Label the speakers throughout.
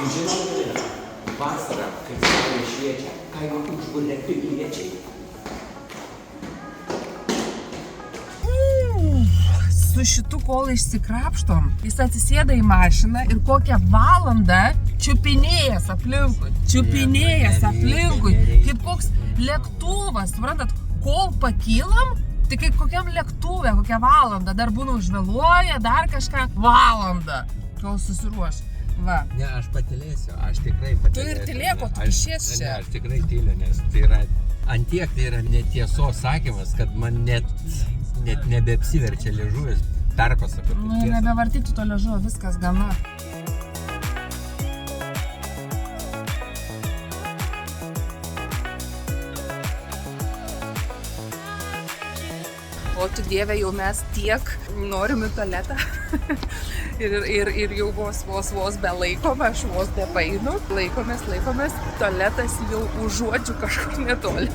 Speaker 1: Žinoma, vasarą, kai saulė šviečia, kaimą užburia piliečiai.
Speaker 2: Su šitu kol išsikrapštom, jis atsisėda į mašiną ir kokią valandą čiupinėjęs aplinkui, kaip koks lėktuvas, suprantat, kol pakylam, tai kaip kokiam lėktuvė, kokią valandą, dar būna užvėluoja, dar kažką valandą, kol susiruoš. Va.
Speaker 3: Ne, aš patylėsiu, aš tikrai patylėsiu.
Speaker 2: Tu ir tylėk, o tu išės čia.
Speaker 3: Ne, aš tikrai tyliu, nes tai yra, antiek tai yra netiesos sakymas, kad man net nebeapsiverčia liežuvis perpasakoti.
Speaker 2: Nu, nebevartyti to liežuvio, viskas gana. O tu Dieve, jau mes tiek norim į tualetą ir jau vos be laikome, aš vos be painu, laikomės, tualetas jau užuodžiu kažkur netoli.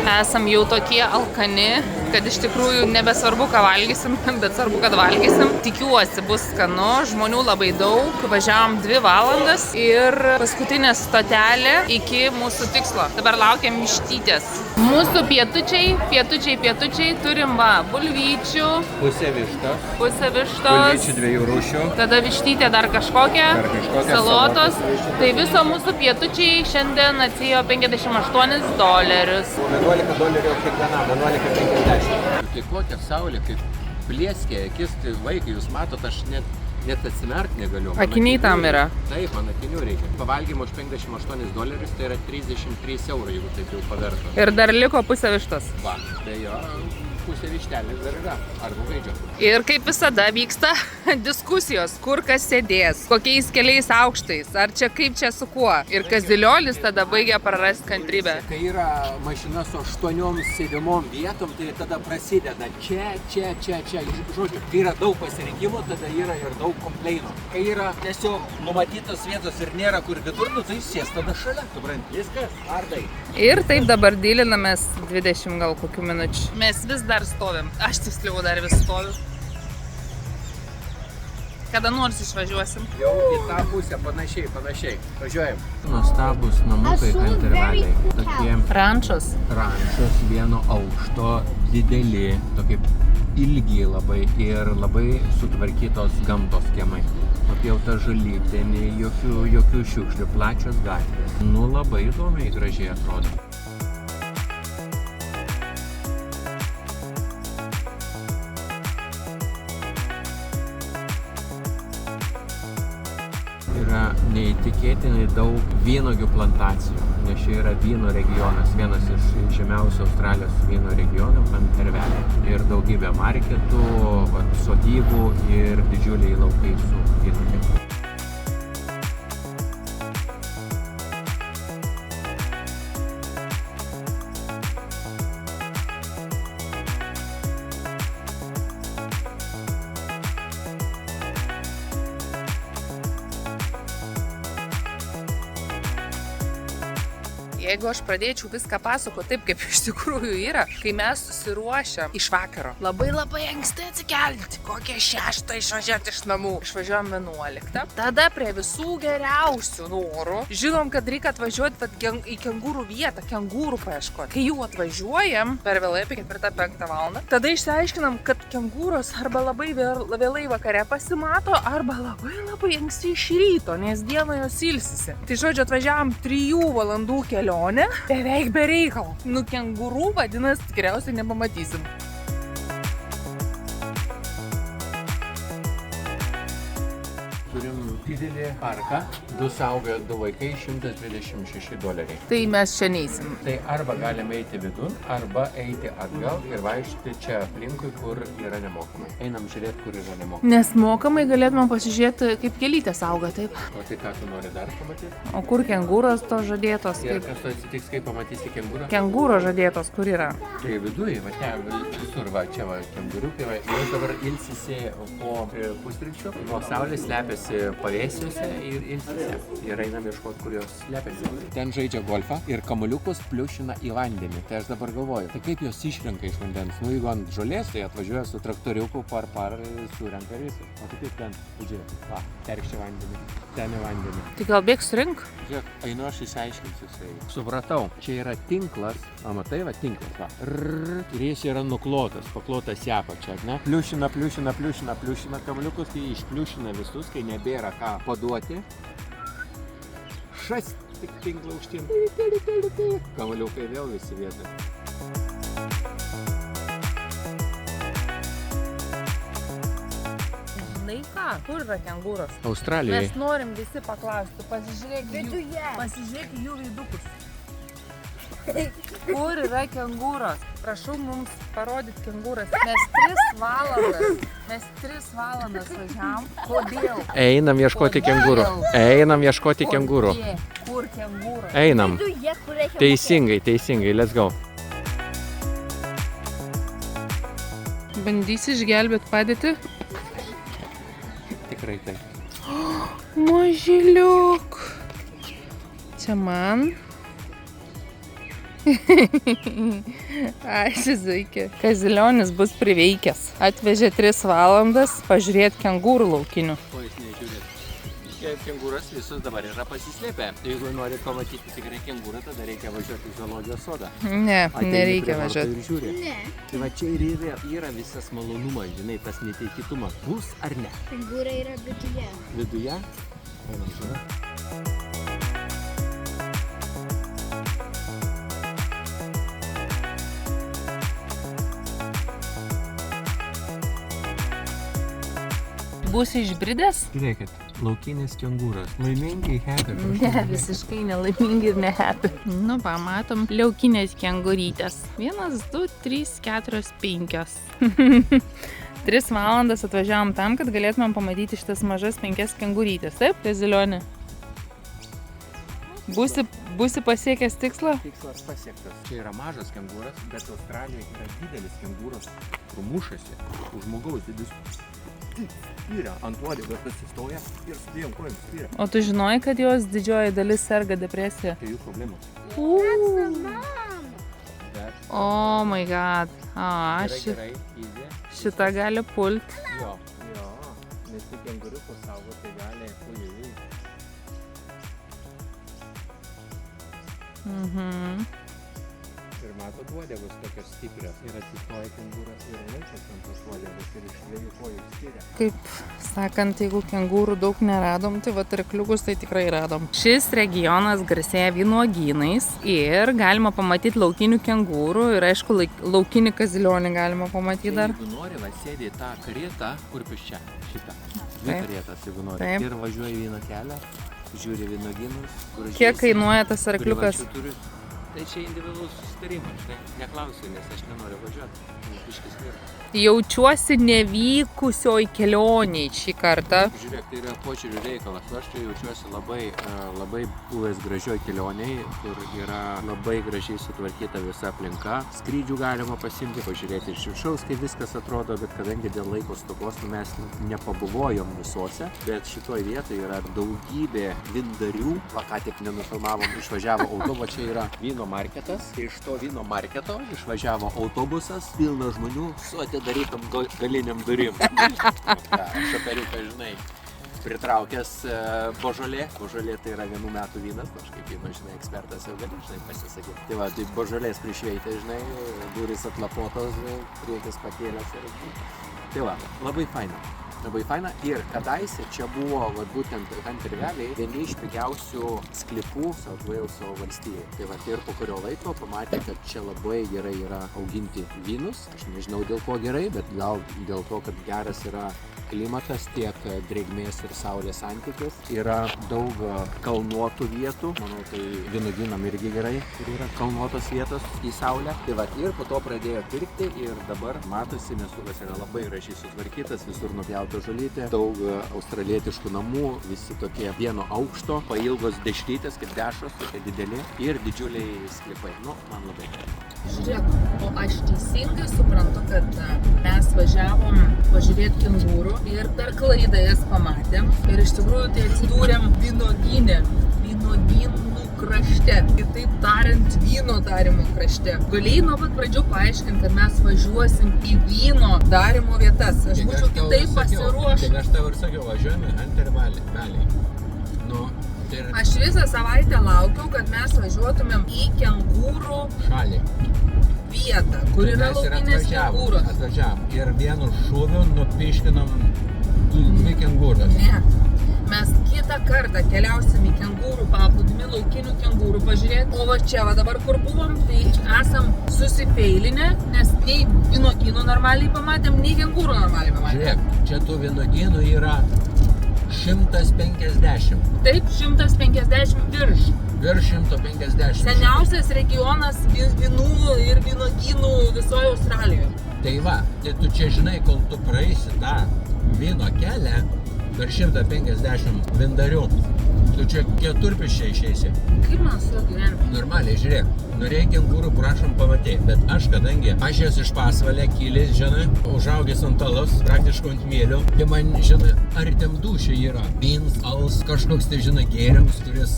Speaker 2: Esam jau tokie alkani, kad iš tikrųjų nebesvarbu, ką valgysim, bet svarbu, kad valgysim. Tikiuosi, bus skanu, žmonių labai daug, važiavom 2 valandas ir paskutinė stotelė iki mūsų tikslo. Dabar laukiam vištytės. Mūsų pietučiai, turim bulvyčių.
Speaker 3: Pusė vištos.
Speaker 2: Bulvyčių
Speaker 3: 2 rūšių.
Speaker 2: Tada vištytė dar kažkokia, salotos. Tai viso mūsų pietučiai šiandien atsijo $58.
Speaker 3: $11 kiekvienam, 11,50. Tai kokia saulė, kaip plieskė akis, tai vaikai, jūs matot, aš net atsimerkt negaliu.
Speaker 2: Akiniai tam yra.
Speaker 3: Taip, man akinių reikia. Pavalgymo už $58, tai yra 33 €, jeigu taip jau pavertų.
Speaker 2: Ir dar liko pusė vištos.
Speaker 3: Va, tai jo, pusė vištelės dar yra, arba gaidžio.
Speaker 2: Ir kaip visada vyksta diskusijos, kur kas sėdės, kokiais keliais aukštais, ar čia kaip čia su kuo. Ir Kaziliolis tada baigia prarasti kantrybę.
Speaker 3: Kai yra mašina su 8 sėdimom vietom, tai tada prasideda čia. Žodžiu, kai yra daug pasirinkimų, tada yra ir daug kompleinų. Kai yra tiesiog numatytos vietos ir nėra kur vidur, tai sės tada šalia. Supranti, viskas, vardai.
Speaker 2: Ir taip dabar dylinamės 20 gal kokių minučių. Mes vis dar stovim. Aš tiksliau dar vis stoviu. Kada nors išvažiuosim.
Speaker 3: Jau į tą pusę panašiai. Važiuojam. Nuostabus namukai kanterveliai. Tokie
Speaker 2: Rančos.
Speaker 3: vieno aukšto, dideli, tokie ilgi labai ir labai sutvarkytos gamtos kiemai. Papjauta žalytė, jokių šiukšlių, plačios gatvės. Nu, labai įdomiai, gražiai atrodo. Yra neįtikėtinai daug vynuogių plantacijų, nes čia yra vyno regionas, vienas iš žemiausių Australijos vyno regionų, kanterveliai. Ir daugybė marketų, sodybų ir didžiuliai laukai su vynuogėmis.
Speaker 2: Jeigu aš pradėčiau viską pasakoti taip, kaip iš tikrųjų yra, kai mes susiruošiam iš vakaro, labai anksti atsikelti, kokią 6 išvažiuoti iš namų. Išvažiuojam 11. Tada prie visų geriausių norų žinom, kad reikia atvažiuoti į kengūrų vietą, kengūrų paieškoti. Kai jau atvažiuojam per vėlai apie 4-5 valandą, tada išsiaiškinam, kad kengūros arba labai vėlai vakare pasimato, arba labai anksti iš ryto, nes dieną jos ilsisi. Tai žodžiu, atvažiavam 3 valandų kelionę, beveik be reikalo. Nu, kengūrų vadinasi tikriausiai nepamatysim.
Speaker 3: Turim didelį parką, 2 suaugę, 2 vaikai, $126.
Speaker 2: Tai mes čia neisim.
Speaker 3: Tai arba galime eiti vidun, arba eiti atgal ir vaikščioti čia aplinkui, kur yra nemokamai. Einam žiūrėti, kur yra nemokamai.
Speaker 2: Nes mokamai galėtume pasižiūrėti, kaip kelytės auga, taip.
Speaker 3: O tai ką tu nori dar pamatyti?
Speaker 2: O kur kengūros to žadėtos?
Speaker 3: Ir kas to atsitiks, kai pamatysi kengūrą?
Speaker 2: Kengūro žadėtos, kur yra?
Speaker 3: Tai viduje, va ten visur, va čia va kengūriukai, va. Jos dabar ilsisi po pusryčių, nuo saulės slepiasi slėpiasi pavėsiuose ir ilsisi. Ir einam ieškoti, kur jos slėpiasi. Ten žaidžia golfą ir kamuoliukus pliušina į vandenį. Tai aš dabar galvoju, tai kaip jos išrenka iš vandens? Nu, jeigu ant žolės, tai atvažiuoja su traktoriuku par surenka ir visą. O tai kaip ten, žiūrėk, va, terkščia vandenį, ten į vandenį.
Speaker 2: Tai gal bėgs surink?
Speaker 3: Žiūrėk, einu aš išsiaiškinsiu tai. Supratau, čia yra tinklas, o matai, va, tinklas, va. Ir jis yra nuklotas, paklotas į apačią, ne? Pliušina kamuoliukus, kai išpliušina visus, kai nebėra ką paduoti. Šast, tik tinklą aukštyn. Kamuoliukai vėl visi vietoj.
Speaker 2: Žinai ką? Kur yra kengūros?
Speaker 3: Australijoje.
Speaker 2: Mes norim visi paklausti, pasižiūrėk jų veidukus. Kur yra kengūros? Prašau mums parodyti kengūras. Mes 3 valandas važiavom. Kodėl?
Speaker 3: Einam ieškoti kengūrų. Einam ieškoti kengūrų.
Speaker 2: Kur kengūros?
Speaker 3: Einam. Teisingai, let's go.
Speaker 2: Bandysi išgelbėti padėtį?
Speaker 3: Tikrai taip.
Speaker 2: Mažyliuk. Čia man. Ai, šizuikė. Kazilionis bus priveikęs. Atvežė 3 valandas pažiūrėti kengūrų laukinių.
Speaker 3: Ko jūs nežiūrėt? Čia kengūras visus dabar yra pasislėpę. Jeigu norit pamatyti tikrai kengūrą, tada reikia važiuoti į zoologijos sodą.
Speaker 2: Ne, nereikia važiuoti.
Speaker 3: Ne. Tai va čia ir yra visas malonumas, žinai, tas neteikitumas. Bus ar ne?
Speaker 4: Kengūra yra viduje.
Speaker 3: Viduje? Einam, žiūrėk.
Speaker 2: Būsi išbridęs?
Speaker 3: Žiūrėkit, laukinis kengūras. Laimingai, happy.
Speaker 2: Ne, visiškai nelaimingi ir ne happy. Nu, pamatom liaukinės kengurytės. 1, 2, 3, 4, 5. 3 valandas atvažiavom tam, kad galėtumėm pamatyti šitas mažas 5 kengurytės. Taip, Kazilionė? Būsi pasiekęs tikslą?
Speaker 3: Tikslas pasiektas. Čia yra mažas kengūras, bet Australijoje yra didelis kengūras, kur mušasi už žmogaus didis. Spyrė ant uodegos atsistoja ir su dviem kojom spyrė.
Speaker 2: O tu žinojai, kad jos didžioji dalis serga depresija?
Speaker 3: Tai jų problemos.
Speaker 2: Oh my god. Šita gali pult.
Speaker 3: Jo, nes tik kengūriukus saugo, tai gali ujui. Ir matot, uodegos tokios stiprios. Ir atsistoja kengūras ir laikas ant tos uodegos ir iš 2 kojų spyrė.
Speaker 2: Kaip sakant, jeigu kengūrų daug neradom, tai va arkliukus tai tikrai radom. Šis regionas garsėja vynuogynais ir galima pamatyti laukinių kengūrų ir aišku laukinį kazilionį galima pamatyti dar.
Speaker 3: Jeigu nori, va, sėdi tą karietą, kur piščia šitą. Dvi
Speaker 2: Taip.
Speaker 3: karietas, jeigu nori.
Speaker 2: Taip.
Speaker 3: Ir važiuoji vieną kelią, žiūri vynuogynus.
Speaker 2: Kiek kainuoja tas arkliukas?
Speaker 3: Tai čia individualus susitarimas, žinai, neklausiu, nes aš nenoriu važiuoti. Biškis nėra.
Speaker 2: Jaučiuosi nevykusioj kelioniai šį kartą.
Speaker 3: Žiūrėk, tai yra požiūrių reikalas. Aš čia jaučiuosi labai buvęs gražioj kelioniai, kur yra labai gražiai sutvarkyta visa aplinka. Skrydžių galima pasimti, pažiūrėti iš viršaus, kaip viskas atrodo, bet kadangi dėl laiko stokos mes nepabuvojom visose, bet šitoj vietoje yra daugybė vindarių. Va, ką tik nenufilmavom, išvažiavo autobusas, čia yra vyno marketas. Iš to vyno marketo išvažiavo autobusas, pilnas žmonių su atidarytom galiniam durim. Šaperiuką, žinai, pritraukęs Božolė. Božolė tai yra 1 metų vynas, aš kaip vyno, žinai, ekspertas jau gali, žinai, pasisakyti. Tai va, tai Božolės prišveitė, žinai, durys atlapotos, priekis pakėlęs ir... Tai va, labai faina. Labai faina ir kadaise čia buvo va, būtent Hunter Valley vieni iš pigiausių sklypų South Waleso valstijoje. Tai va, ir po kurio laiko pamatė, kad čia labai gerai yra auginti vynus. Aš nežinau dėl ko gerai, bet gal dėl to, kad geras yra klimatas, tiek drėgmės ir saulės santykis. Yra daug kalnuotų vietų. Manau, tai vynuogynam irgi gerai, kur yra kalnuotos vietos į saulę. Tai va, ir po to pradėjo pirkti ir dabar matosi, miestukas yra labai gražiai sutvarkytas, visur nupjauta žolytė, daug australietiškų namų, visi tokie vieno aukšto, pailgos dešrytės, kaip dešros, tokie dideli ir didžiuliai sklypai. Nu, man labai gerai.
Speaker 2: Žiūrėk, o aš teisingai suprantu, kad mes važiavom pažiūrėti kengūrų ir per klaidą jas pamatėm. Ir iš tikrųjų tai atsidūrėm vynogyne, vynogynų krašte. Kitaip tariant, vyno darimo krašte. Galėjai nuo pat pradžių paaiškinti, kad mes važiuosim į vyno darimo vietas. Aš būčiau kitaip pasiruošęs.
Speaker 3: Tik aš tau ir sakiau, važiuojame Hunter Valley. Nu, tai
Speaker 2: Aš visą savaitę laukiau, kad mes važiuotumėm į kengūrų
Speaker 3: šalį.
Speaker 2: vietą, kur yra
Speaker 3: Mes ir
Speaker 2: laukinės kengūros.
Speaker 3: atvažiavom. Ir vienu šūviu nupiškinom dvi kengūras.
Speaker 2: Ne. Mes kitą kartą keliausim į kengūrų paplūdimį, laukinių kengūrų pažiūrėti. O va čia, va dabar kur buvom, tai esam susifeilinę, nes nei vynogynų normaliai pamatėm, nei kengūrų normaliai pamatėm.
Speaker 3: Žiūrėk, čia tų vynogynų yra 150.
Speaker 2: Taip, 150 virš.
Speaker 3: Virš 150.
Speaker 2: Seniausias regionas vynų ir vynogynų visoje Australijoje.
Speaker 3: Tai va, tai tu čia žinai, kol tu praeisi tą vyno kelią, per 150 vindarių, tu čia keturpiščiai išeisi.
Speaker 2: Kaip man su juo gyventi?
Speaker 3: Normaliai, žiūrėk, norėjai kengūrų, prašom pamatyti, bet aš, kadangi aš esu iš Pasvalio kilęs, žinai, užaugęs ant alos, praktiškai ant mėlio, tai man, žinai, artim dūšia yra. Beans, als, kažkoks, tai žinai, gėrimas, kuris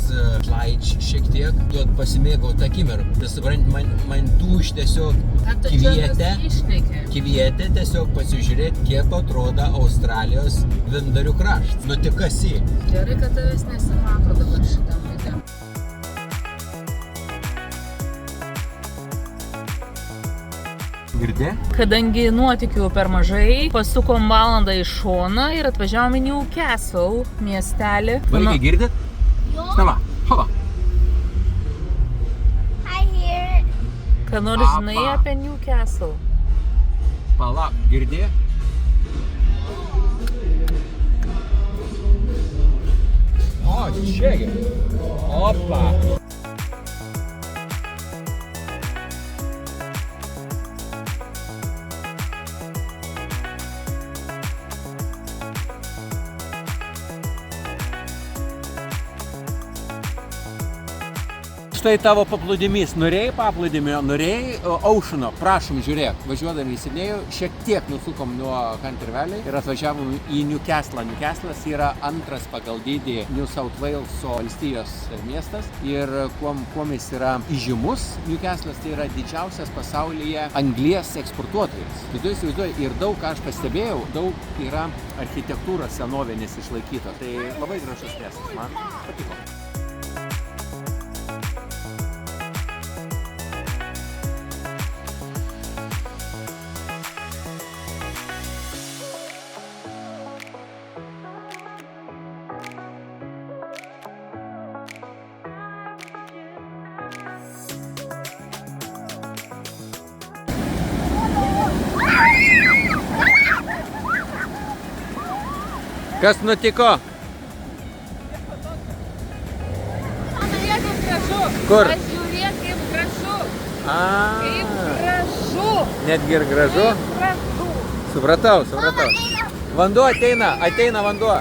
Speaker 3: leidž šiek tiek, duot pasimėgauti akimirką. Tai suprant, man dūš tiesiog
Speaker 2: Ką tu čia
Speaker 3: kvietė.
Speaker 2: nusišneki?
Speaker 3: Kvietė tiesiog pasižiūrėti, kiek atrodo Australijos vindarių kraštas. Nu tik kas jį.
Speaker 2: Gerai, kad tavęs nesimato dabar šitam video.
Speaker 3: Girdė?
Speaker 2: Kadangi nuotykių per mažai, pasukom valandą į šoną ir atvažiavom į Newcastle miestelį.
Speaker 3: Vaikai girdit? Stava, hova.
Speaker 4: I hear it.
Speaker 2: Ką nors žinai
Speaker 3: Apa.
Speaker 2: apie Newcastle?
Speaker 3: Palauk, girdė? O, čiagi. Opa. Štai tavo paplūdimys. Norėjai paplūdimio, norėjai Oceano. Prašom, žiūrėk. Važiuodami į Sidnėjų, šiek tiek nusukom nuo Hunter Valley ir atvažiavom į Newcastle. Newcastle'as yra antras pagal dydį New South Waleso valstijos miestas. Ir kuom jis yra įžymus, Newcastle'as tai yra didžiausias pasaulyje anglies eksportuotojas. Tai tu įsivaizduoji, ir daug, ką aš pastebėjau, daug yra architektūros senovinės išlaikytos. Tai labai gražus miestas, man patiko. Kas nutiko?
Speaker 2: Žiūrėk, kaip gražu.
Speaker 3: Kur?
Speaker 2: Žiūrėk, kaip gražu.
Speaker 3: A,
Speaker 2: Kaip gražu.
Speaker 3: netgi ir gražu.
Speaker 2: Kaip gražu.
Speaker 3: Supratau. Vanduo ateina vanduo.